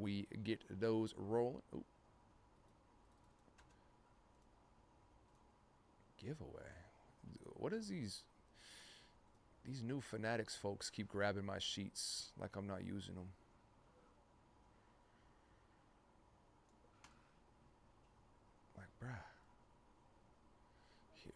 we get those rolling. Ooh. Giveaway. What is these new Fanatics folks keep grabbing my sheets like I'm not using them? Like, bruh. Here.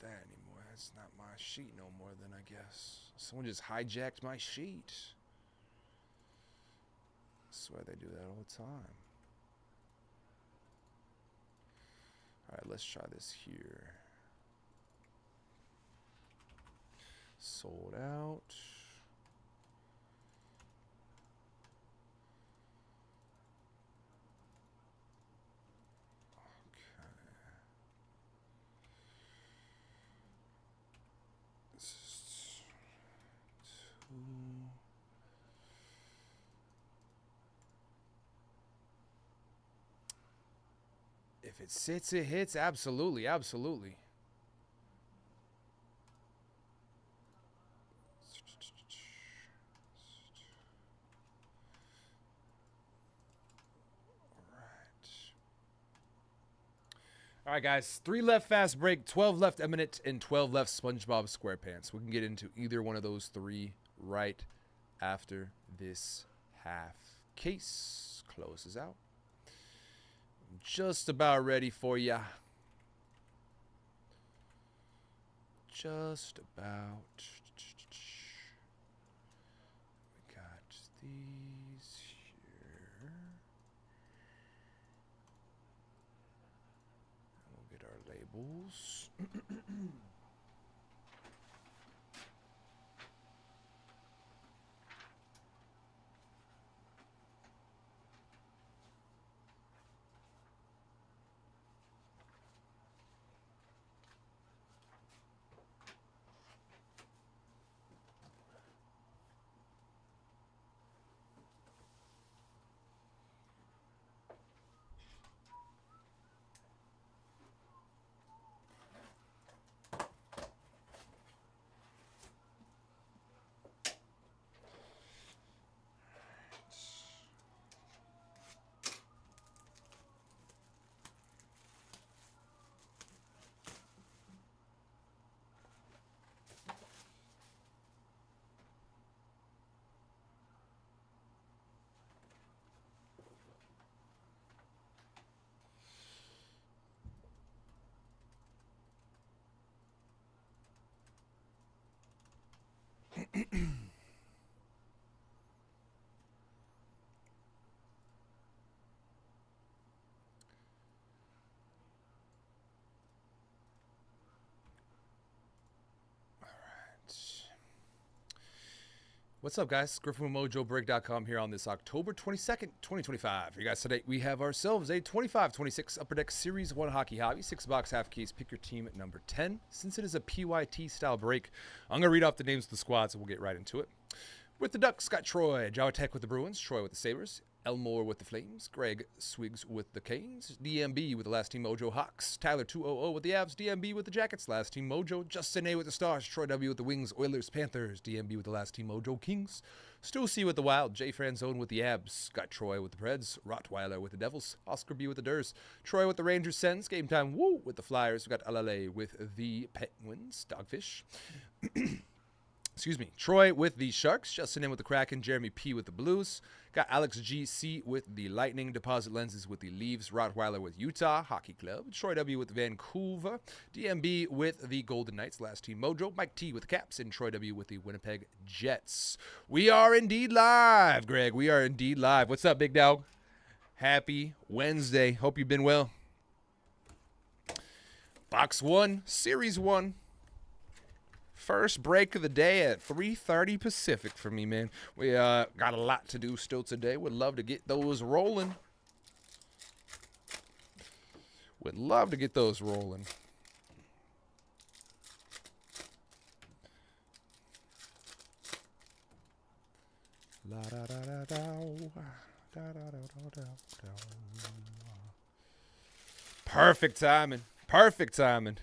That anymore. That's not my sheet no more than I guess. Someone just hijacked my sheet. I swear they do that all the time. Alright, let's try this here. Sold out. If it sits, it hits. Absolutely, absolutely. All right, guys. 3 left fast break, 12 left eminent, and 12 left SpongeBob SquarePants. We can get into either one of those 3 right after this half. Case closes out. Just about ready for ya. Just about. We got these here. We'll get our labels. What's up, guys? Griffin with Mojobreak.com here on this October 22nd, 2025. For you guys today, we have ourselves a 25-26 Upper Deck Series 1 Hockey Hobby, 6-box half case. Pick your team at number 10. Since it is a PYT style break, I'm going to read off the names of the squads and we'll get right into it. With the Ducks, got Troy, Jawa Tech with the Bruins, Troy with the Sabres, Elmore with the Flames, Greg Swigs with the Canes, DMB with the Last Team Mojo Hawks, Tyler 200 with the Avs, DMB with the Jackets, Last Team Mojo, Justin A with the Stars, Troy W with the Wings, Oilers, Panthers, DMB with the Last Team Mojo Kings, Stu C with the Wild, J Franzone with the Abs, got Troy with the Preds, Rottweiler with the Devils, Oscar B with the Durs, Troy with the Rangers, Sens, Game Time Woo with the Flyers, we got LLA with the Penguins, Dogfish. Excuse me, Troy with the Sharks, Justin M with the Kraken, Jeremy P with the Blues, got Alex GC with the Lightning, Deposit Lenses with the Leaves, Rottweiler with Utah Hockey Club, Troy W with Vancouver, DMB with the Golden Knights, Last Team Mojo, Mike T with the Caps, and Troy W with the Winnipeg Jets. We are indeed live, Greg. We are indeed live. What's up, big dog? Happy Wednesday. Hope you've been well. Box 1, Series 1. First break of the day at 3:30 Pacific for me, man. We got a lot to do still today. Would love to get those rolling. Would love to get those rolling. La da da da da. Da da da da da. Perfect timing. Perfect timing.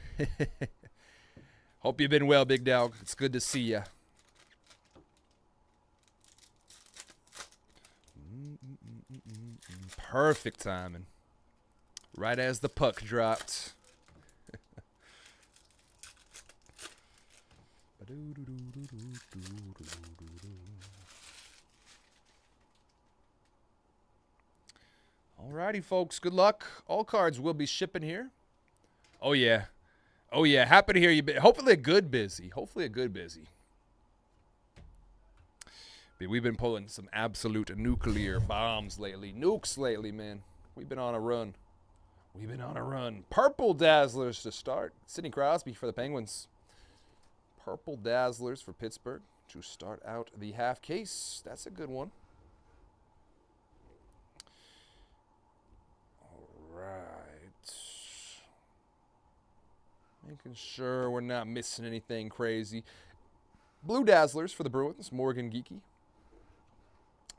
Hope you've been well, big dog. It's good to see ya. Perfect timing. Right as the puck dropped. Alrighty, folks. Good luck. All cards will be shipping here. Oh, yeah. Oh, yeah. Happy to hear you. Hopefully a good busy. Hopefully a good busy. But we've been pulling some absolute nuclear bombs lately. Nukes lately, man. We've been on a run. We've been on a run. Purple Dazzlers to start. Sidney Crosby for the Penguins. Purple Dazzlers for Pittsburgh to start out the half case. That's a good one. All right. Making sure we're not missing anything crazy. Blue Dazzlers for the Bruins. Morgan Geeky.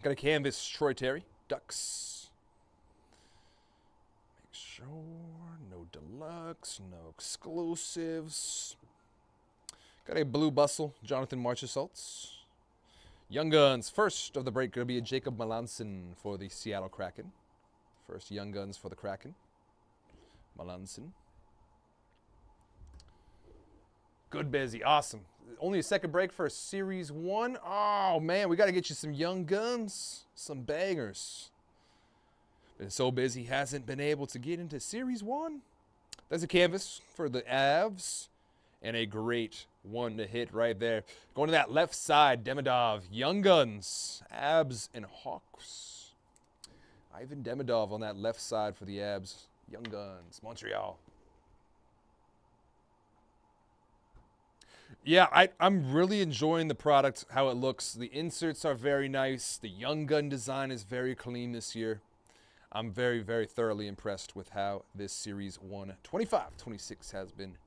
Got a canvas, Troy Terry. Ducks. Make sure no deluxe, no exclusives. Got a blue bustle, Jonathan Marchessault. Young Guns, first of the break, going to be a Jacob Melanson for the Seattle Kraken. First Young Guns for the Kraken. Melanson. Good busy, awesome. Only a second break for Series 1. Oh, man, we got to get you some Young Guns, some bangers. Been so busy, hasn't been able to get into Series 1. There's a canvas for the Avs. And a great one to hit right there. Going to that left side, Demidov, Young Guns, Abs, and Hawks. Ivan Demidov on that left side for the Abs. Young Guns, Montreal. Yeah, I'm really enjoying the product, how it looks. The inserts are very nice. The Young Gun design is very clean this year. I'm very, very thoroughly impressed with how this Series 1 25-26 has been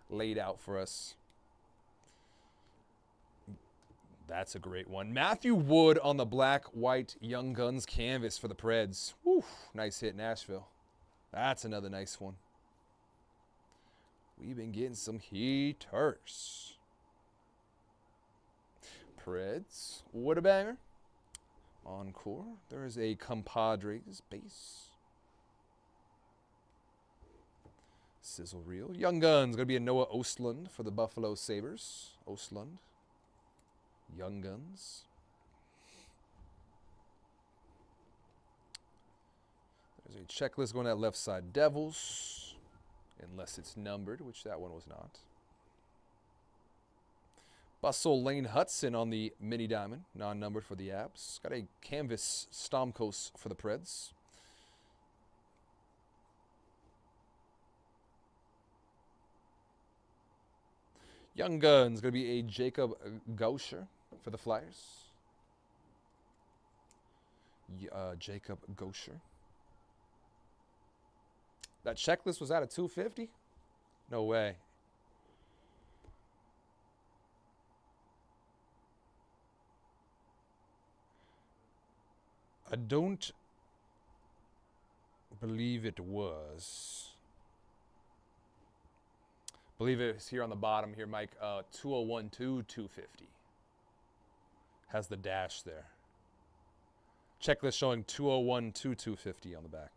laid out for us. That's a great one. Matthew Wood on the black, white Young Guns canvas for the Preds. Woo, nice hit, Nashville. That's another nice one. We've been getting some heaters. Preds, what a banger. Encore, there is a Compadres base. Sizzle reel. Young Guns, going to be a Noah Ostlund for the Buffalo Sabres. Ostlund. Young Guns. There's a checklist going to that left side. Devils, unless it's numbered, which that one was not. Bustle Lane Hudson on the mini diamond, non-numbered for the Abs. Got a canvas Stamkos for the Preds. Young Guns, going to be a Jacob Gaucher for the Flyers. Jacob Gaucher. That checklist was out of 250? No way. I don't believe it was. I believe it's here on the bottom here, Mike. 201 to 250. Has the dash there. Checklist showing 201 to 250 on the back.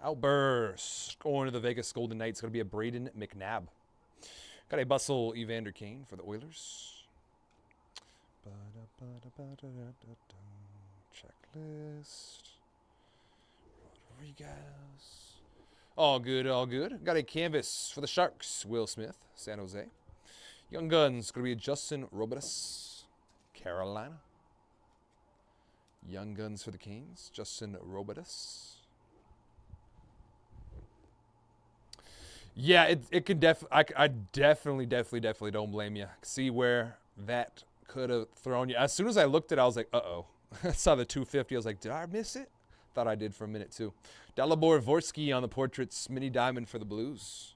Outburst. Going to the Vegas Golden Knights. Going to be a Braden McNabb. Got a Bustle Evander Kane for the Oilers. Checklist. Rodriguez. All good, all good. Got a canvas for the Sharks. Will Smith, San Jose. Young Guns. Going to be a Justin Robidas. Carolina. Young Guns for the Canes. Justin Robidas. Yeah, it could I definitely don't blame you. See where that could have thrown you. As soon as I looked at it, I was like, uh-oh. I saw the 250. I was like, did I miss it? Thought I did for a minute, too. Dalibor Vorsky on the Portraits. Mini diamond for the Blues.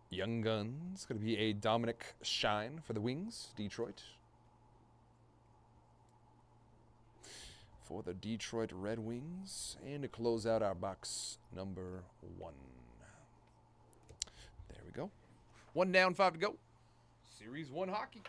Young Guns. Going to be a Dominic Shine for the Wings. Detroit. For the Detroit Red Wings. And to close out our box number 1. There we go. 1 down, 5 to go. Series 1 hockey.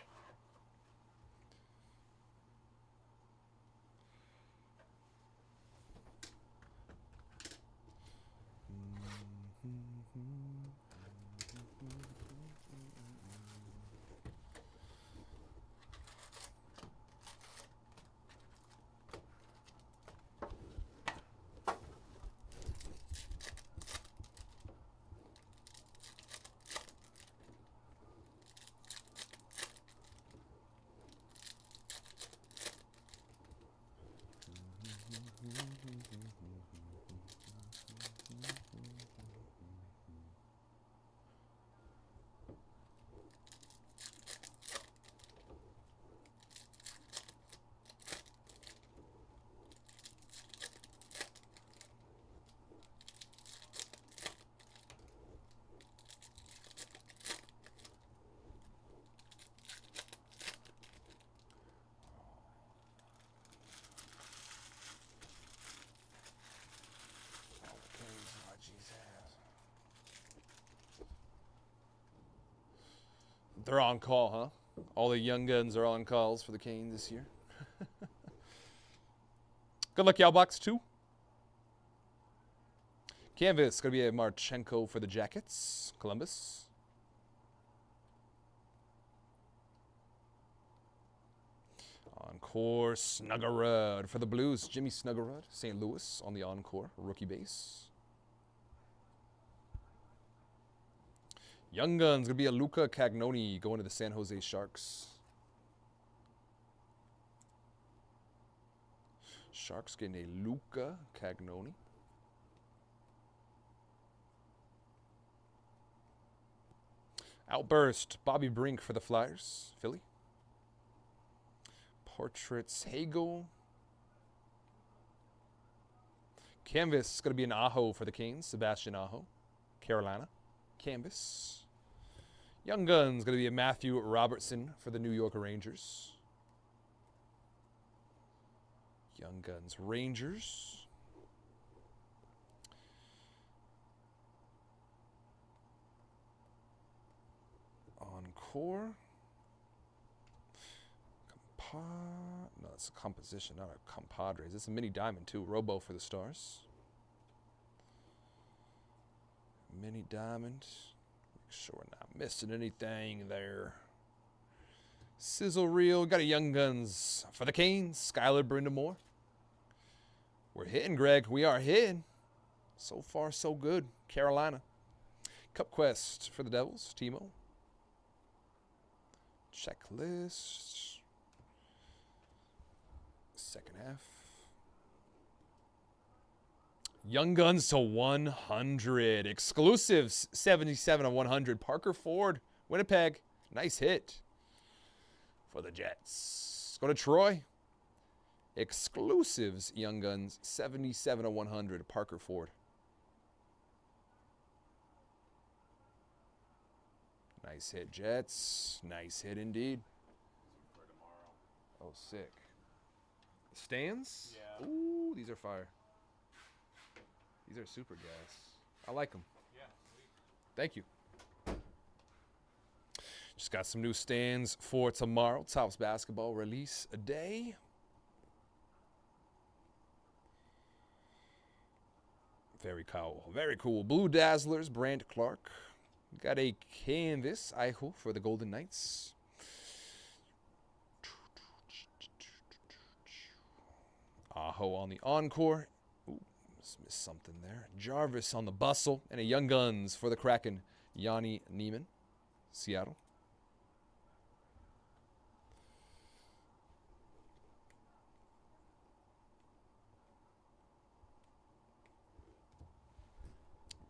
They're on call, huh? All the young guns are on calls for the Canes this year. Good luck, y'all. Box 2. Canvas, going to be a Marchenko for the Jackets. Columbus. Encore, Snuggerud for the Blues. Jimmy Snuggerud, St. Louis on the Encore. Rookie base. Young Guns, going to be a Luca Cagnoni going to the San Jose Sharks. Sharks getting a Luca Cagnoni. Outburst, Bobby Brink for the Flyers, Philly. Portraits, Hagel. Canvas, going to be an Aho for the Canes, Sebastian Aho, Carolina. Canvas. Young Guns, going to be a Matthew Robertson for the New York Rangers. Young Guns, Rangers. Encore. No, it's a composition, not a compadres. It's a mini diamond, too. Robo for the Stars. Mini diamond. Make sure we're not missing anything there. Sizzle reel. Got a Young Guns for the Canes. Skylar Brindamore. We're hitting, Greg. We are hitting. So far, so good. Carolina. Cup Quest for the Devils. Timo. Checklist. Second half. Young Guns to 100. Exclusives 77 of 100. Parker Ford, Winnipeg. Nice hit for the Jets. Go to Troy. Exclusives Young Guns 77 of 100. Parker Ford. Nice hit, Jets. Nice hit indeed. Oh, sick. Stands? Yeah. Ooh, these are fire. These are super gas. I like them. Yeah, sweet. Thank you. Just got some new stands for tomorrow. Topps Basketball release a day. Very cool. Very cool. Blue Dazzlers, Brant Clark. Got a canvas, Eichel, for the Golden Knights. Aho on the Encore. Ooh, missed something there. Jarvis on the Bustle. And a Young Guns for the Kraken, Yanni Neiman, Seattle.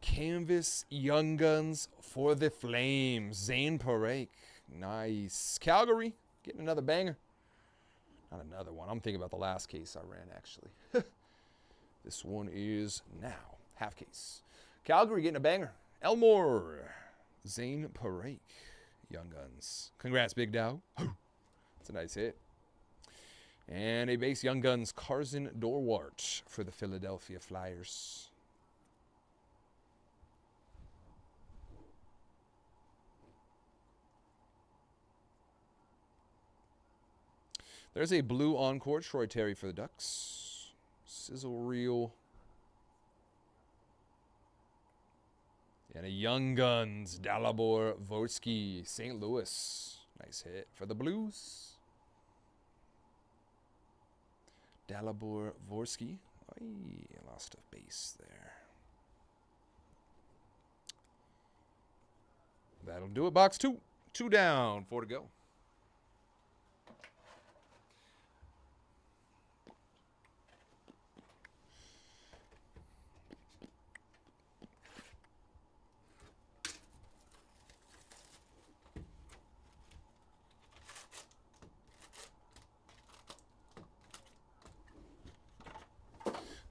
Canvas Young Guns for the Flames. Zane Parekh. Nice. Calgary. Getting another banger. Not another one. I'm thinking about the last case I ran, actually. This one is now. Half case. Calgary getting a banger. Elmore. Zane Parake. Young Guns. Congrats, Big Dow. That's a nice hit. And a base Young Guns Carson Dorwart for the Philadelphia Flyers. There's a blue encore, Troy Terry for the Ducks. Sizzle reel. And a Young Guns, Dalibor Vorsky, St. Louis. Nice hit for the Blues. Dalibor Vorsky. I lost a base there. That'll do it. Box 2. 2 down, 4 to go.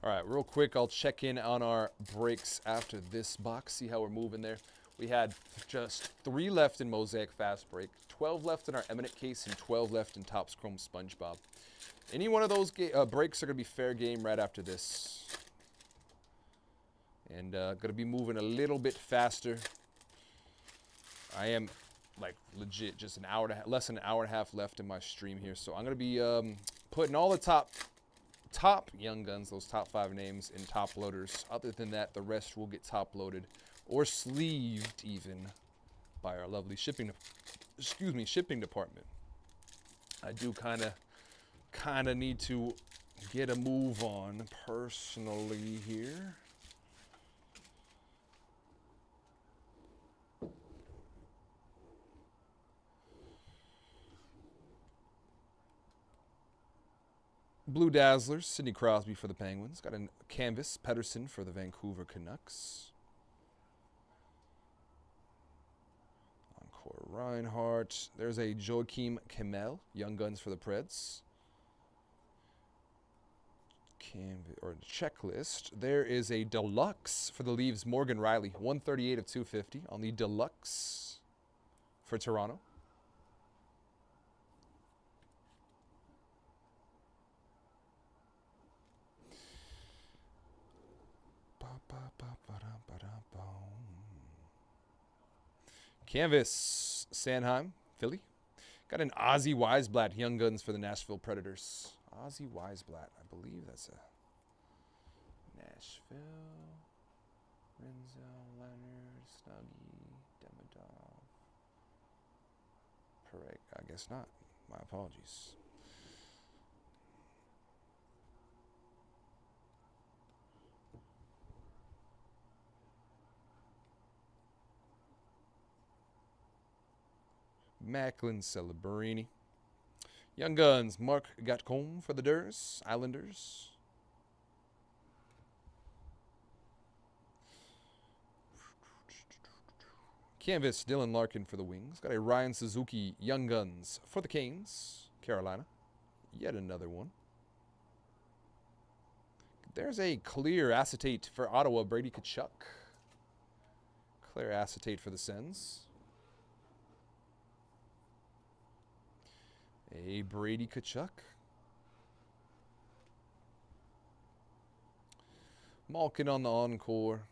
All right, real quick, I'll check in on our breaks after this box, see how we're moving there. We had just 3 left in Mosaic Fast Break, 12 left in our Eminent case, and 12 left in Topps Chrome SpongeBob. Any one of those breaks are going to be fair game right after this. And going to be moving a little bit faster. I am, like, legit just an hour and a half, less than an hour and a half left in my stream here. So I'm going to be putting all the top Young Guns, those top 5 names, in top loaders. Other than that, the rest will get top loaded or sleeved even by our lovely shipping department. I do kind of need to get a move on personally here. Blue Dazzlers, Sidney Crosby for the Penguins. Got a canvas, Pedersen for the Vancouver Canucks. Encore Reinhardt. There's a Joakim Kemel, Young Guns for the Preds. Canvas or checklist. There is a deluxe for the Leafs, Morgan Riley, 138 of 250 on the deluxe for Toronto. Canvas, Sanheim, Philly. Got an Ozzy Weisblatt, Young Guns for the Nashville Predators. Ozzy Weisblatt, I believe that's a Nashville. Renzo, Leonard, Snuggie, Demidov. Parek, I guess not. My apologies. Macklin Celebrini. Young Guns, Mark Gatcombe for the Durs, Islanders. Canvas, Dylan Larkin for the Wings. Got a Ryan Suzuki, Young Guns for the Canes, Carolina. Yet another one. There's a clear acetate for Ottawa, Brady Tkachuk. Clear acetate for the Sens. A Brady Tkachuk. Malkin on the encore.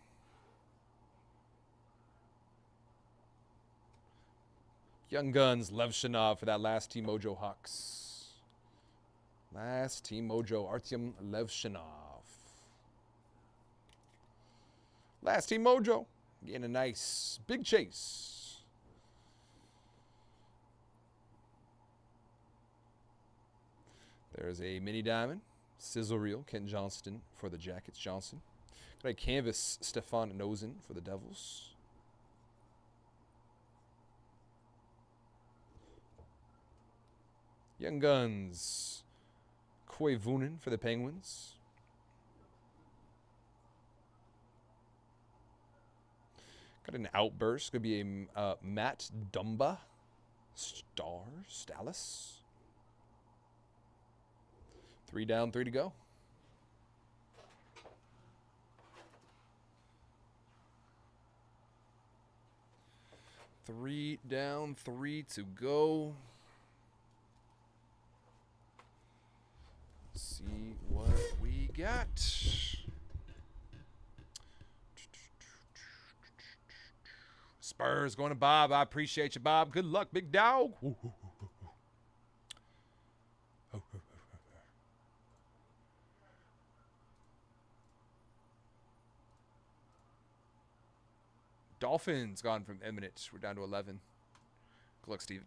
Young Guns, Levshinov for that last Team Mojo Hawks. Last Team Mojo, Artyom Levshinov. Last Team Mojo. Getting a nice big chase. There's a mini diamond, sizzle reel, Kent Johnston for the Jackets, Johnson. Got a canvas, Stefan Nosen for the Devils. Young Guns, Koivunen for the Penguins. Got an outburst, could be a Matt Dumba, Stars, Dallas. 3 down, 3 to go. Three down, 3 to go. Let's see what we got. Spurs going to Bob. I appreciate you, Bob. Good luck, big dog. Dolphins gone from imminent. We're down to 11. Good luck, Steven.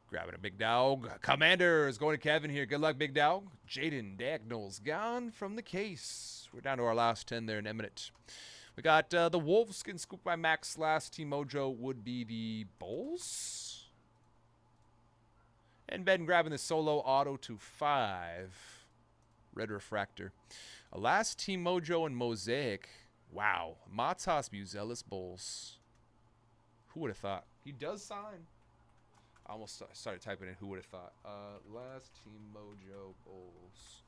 Grabbing a big dog. Commanders going to Kevin here. Good luck, big dog. Jaden Dagnall's gone from the case. We're down to our last 10 there in imminent. We got the Wolves getting scooped by Max. Last Team Mojo would be the Bulls. And Ben grabbing the solo auto to 5. Red Refractor. A last Team Mojo and Mosaic. Wow. Matas Buzelis Bulls. Who would have thought? He does sign. I almost started typing in who would have thought. Last Team Mojo Bulls.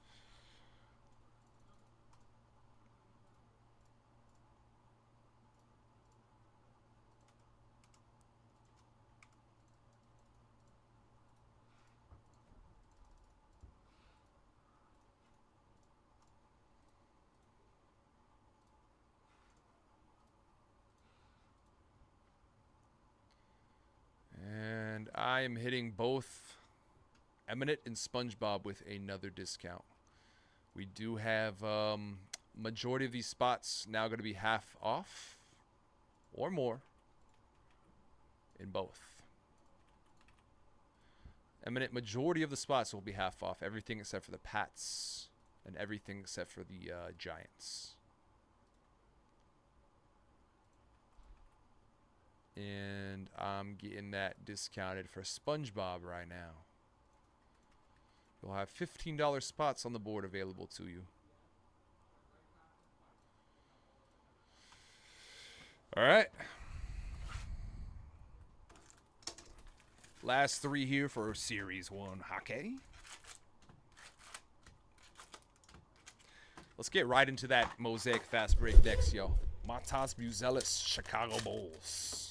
And I am hitting both Eminent and SpongeBob with another discount. We do have majority of these spots now going to be half off or more in both. Eminent, majority of the spots will be half off. Everything except for the Pats and everything except for the Giants. And I'm getting that discounted for SpongeBob right now. You'll have $15 spots on the board available to you. All right. Last 3 here for Series 1 hockey. Let's get right into that Mosaic Fast Break decks, yo. Matas Buzelis, Chicago Bulls.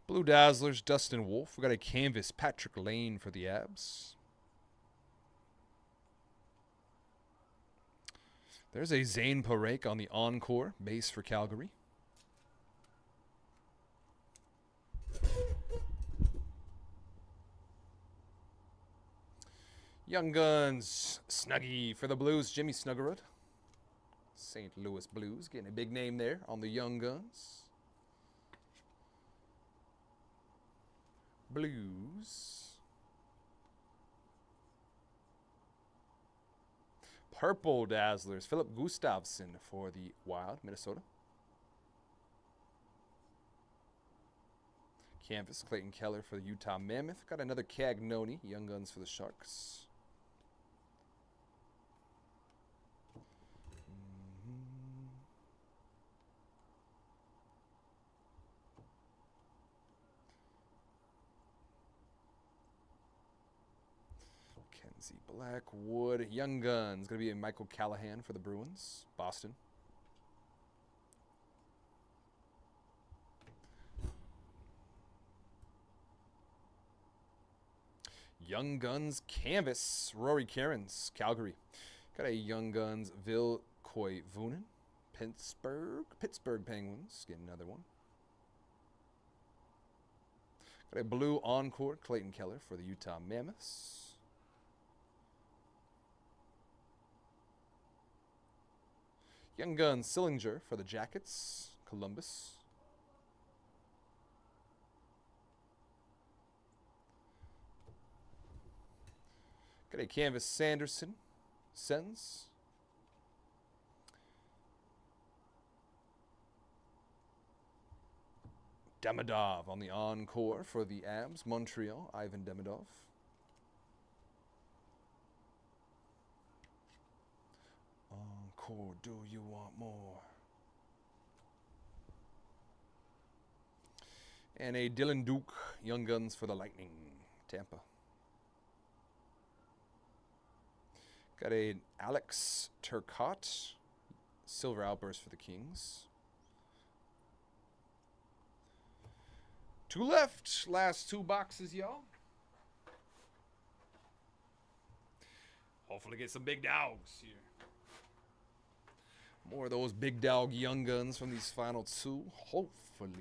Blue Dazzlers, Dustin Wolf. We got a canvas, Patrick Lane for the Abs. There's a Zane Parake on the Encore base for Calgary. Young Guns, Snuggie for the Blues, Jimmy Snuggerud. St. Louis Blues, getting a big name there on the Young Guns. Blues. Purple Dazzlers, Philip Gustafsson for the Wild, Minnesota. Canvas, Clayton Keller for the Utah Mammoth. Got another Cagnoni, Young Guns for the Sharks. Kenzie Blackwood, Young Guns. Going to be a Michael Callahan for the Bruins, Boston. Young Guns Canvas, Rory Cairns, Calgary. Got a Young Guns, Vil Koivunen, Pittsburgh Penguins, getting another one. Got a blue encore, Clayton Keller for the Utah Mammoths. Young Guns, Sillinger for the Jackets, Columbus. Got a canvas, Sanderson, Sens. Demidov on the encore for the Abs, Montreal, Ivan Demidov. Encore, do you want more? And a Dylan Duke, Young Guns for the Lightning, Tampa. Got a Alex Turcotte, Silver Outburst for the Kings. Two left. Last two boxes, y'all. Hopefully get some big dogs here. More of those big dog Young Guns from these final two. Hopefully.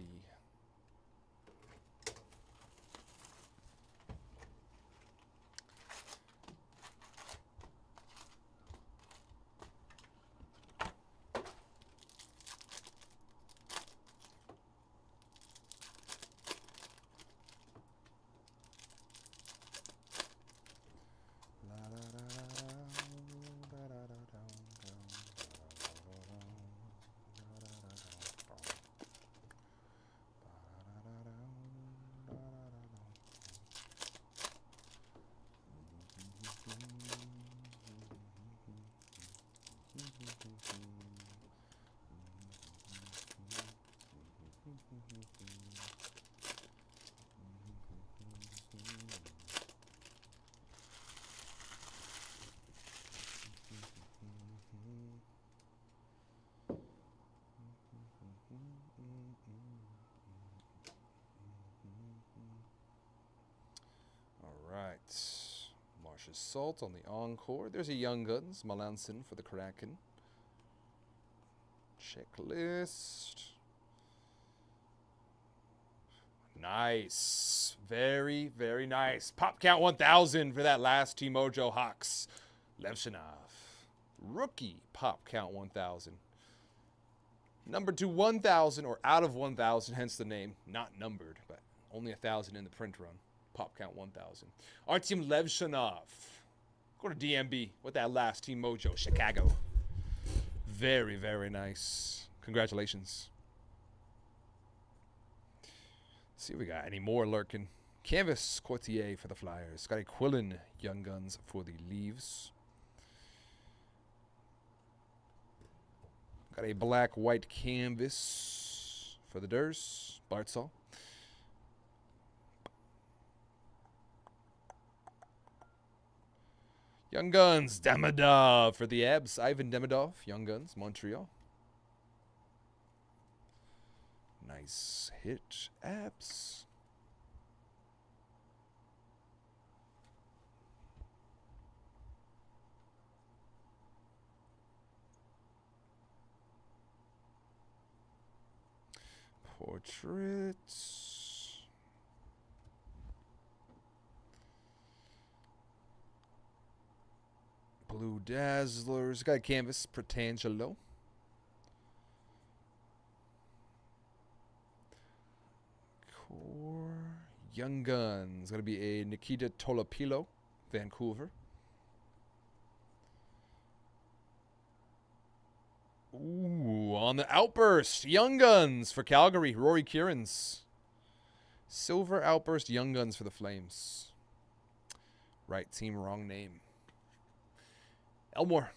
Marcia Salt on the encore. There's a Young Guns, Melanson for the Kraken. Checklist. Nice. Very, very nice. Pop count 1,000 for that last Team Mojo Hawks. Levshinov. Rookie pop count 1,000. Numbered to 1,000 or out of 1,000, hence the name. Not numbered, but only 1,000 in the print run. Pop count 1,000. Artyom Levshinov. Go to DMB with that last Team Mojo, Chicago. Very, very nice. Congratulations. Let's see if we got any more lurking. Canvas Courtier for the Flyers. Got a Quillen Young Guns for the Leaves. Got a black-white canvas for the Durs. Bartzall. Young Guns, Demidov for the Abs. Ivan Demidov, Young Guns, Montreal. Nice hit, Abs. Portraits. Blue Dazzlers. Got a canvas, Pratangelo. Core. Young Guns. Going to be a Nikita Tolopilo, Vancouver. Ooh, on the Outburst. Young Guns for Calgary. Rory Kieran's. Silver Outburst, Young Guns for the Flames. Right team, wrong name. Elmore.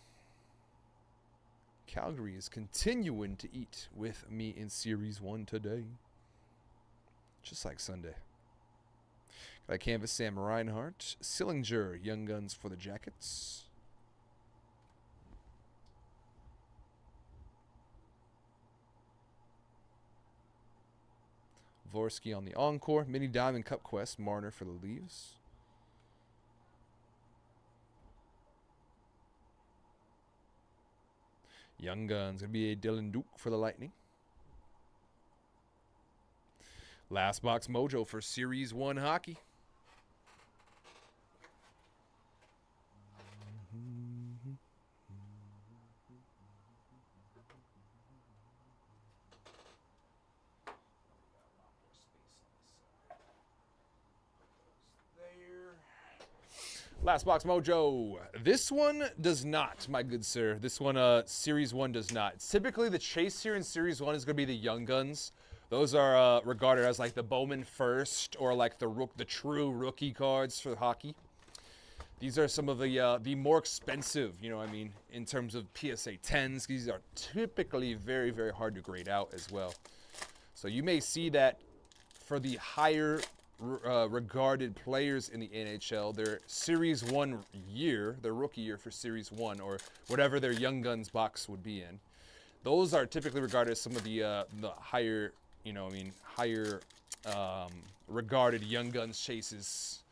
Calgary is continuing to eat with me in Series 1 today. Just like Sunday. Got a canvas, Sam Reinhart. Sillinger, Young Guns for the Jackets. Vorsky on the encore. Mini Diamond Cup Quest, Marner for the Leaves. Young Guns. Going to be a Dylan Duke for the Lightning. Last box mojo for Series 1 hockey. Last box mojo. This one does not, my good sir. This one, Series 1 does not. Typically, the chase here in Series 1 is going to be the Young Guns. Those are regarded as like the Bowman First or like the true rookie cards for hockey. These are some of the more expensive, you know what I mean, in terms of PSA 10s. These are typically very, very hard to grade out as well. So you may see that for the higher regarded players in the NHL, their Series 1 year, their rookie year for Series 1, or whatever their Young Guns box would be in, those are typically regarded as some of the higher, you know, I mean, higher regarded Young Guns chases.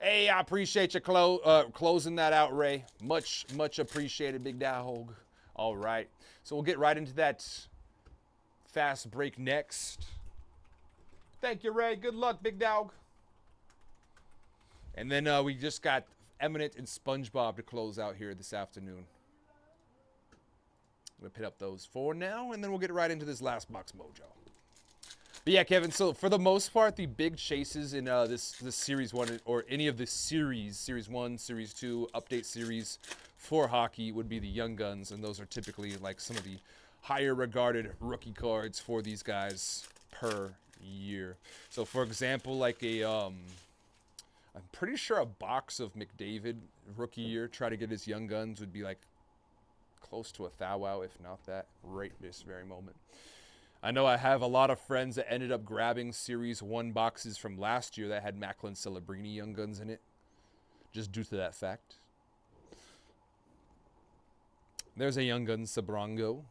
Hey, I appreciate you closing that out, Ray. Much appreciated, big dog. All right, so we'll get right into that fast break next. Thank you, Ray. Good luck, big dog. And then we just got Eminent and SpongeBob to close out here this afternoon. I'm going to put up those for now, and then we'll get right into this last box mojo. But yeah, Kevin, so for the most part, the big chases in this Series 1 or any of the Series 1, Series 2, Update Series for hockey would be the Young Guns, and those are typically like some of the higher regarded rookie cards for these guys per year. So for example, like I'm pretty sure a box of McDavid rookie year, try to get his Young Guns, would be like close to a thou-wow, if not that, right this very moment. I know I have a lot of friends that ended up grabbing Series 1 boxes from last year that had Macklin Celebrini Young Guns in it, just due to that fact. There's a Young Guns Sabrango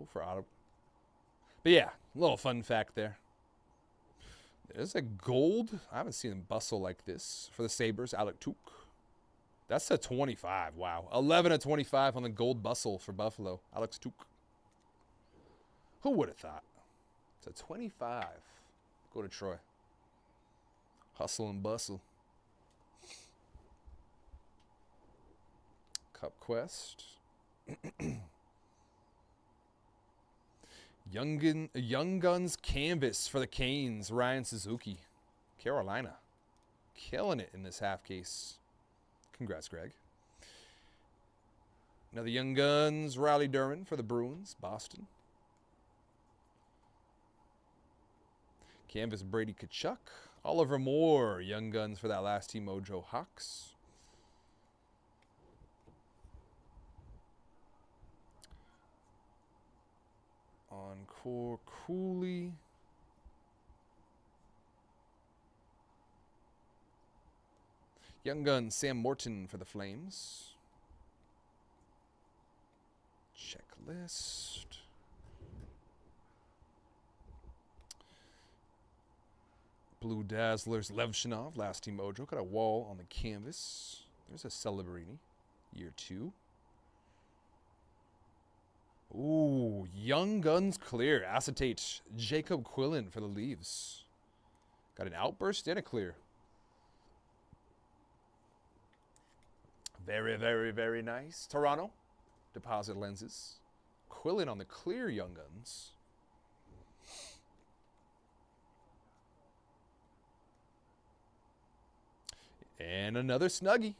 for auto. But yeah, a little fun fact there. There's a gold. I haven't seen him bustle like this for the Sabres. Alec Tuch. That's a 25. Wow. 11 of 25 on the gold bustle for Buffalo. Alex Tuch. Who would have thought? It's a 25. Go to Troy. Hustle and bustle. Cup Quest. Young Guns Canvas for the Canes, Ryan Suzuki. Carolina. Killing it in this half case. Congrats, Greg. Another Young Guns, Riley Duran for the Bruins, Boston. Canvas, Brady Tkachuk. Oliver Moore, Young Guns for that last team, Mojo Hawks. Encore Cooley. Young Guns, Sam Morton for the Flames. Checklist. Blue Dazzlers, Levshinov, last team mojo. Got a wall on the canvas. There's a Celebrini, year 2. Ooh, Young Guns clear. Acetate, Jacob Quillen for the Leafs. Got an outburst and a clear. Very, very, very nice. Toronto, deposit lenses. Quillen on the clear Young Guns. And another Snuggie.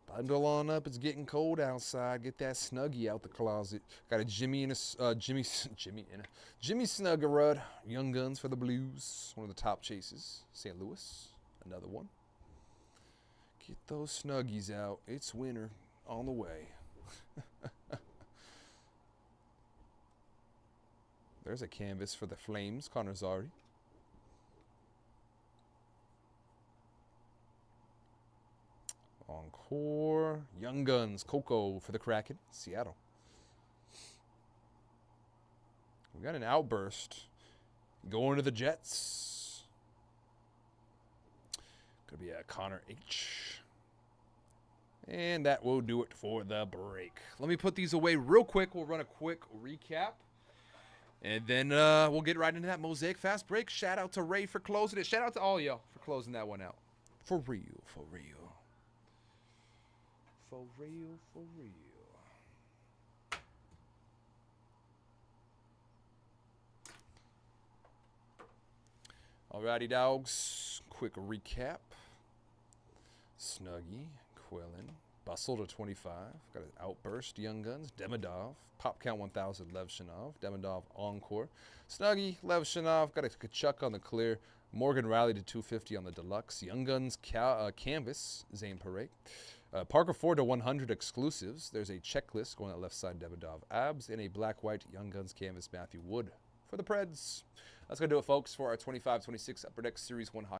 Bundle on up. It's getting cold outside. Get that Snuggie out the closet. Got a Jimmy Snuggerud. Young Guns for the Blues. One of the top chases. St. Louis. Another one. Get those Snuggies out. It's winter on the way. There's a canvas for the Flames. Connor Zary. Encore. Young Guns. Coco for the Kraken. Seattle. We got an outburst. Going to the Jets. Could be a Connor H. And that will do it for the break. Let me put these away real quick. We'll run a quick recap. And then we'll get right into that Mosaic Fast Break. Shout out to Ray for closing it. Shout out to all y'all for closing that one out. For real, for real. For real, for real. Alrighty, dogs. Quick recap. Snuggie, Quillen, Bustle to 25. Got an Outburst, Young Guns, Demidov, Pop Count 1000, Lev Shanov, Demidov Encore, Snuggie, Lev Shanov, got a Kachuk on the clear, Morgan Riley to 250 on the deluxe, Young Guns Canvas, Zane Parade, Parker Ford to 100 exclusives. There's a checklist going on the left side, Demidov Abs, and a black-white Young Guns Canvas, Matthew Wood for the Preds. That's going to do it, folks, for our 25-26 Upper Deck Series 1 hockey.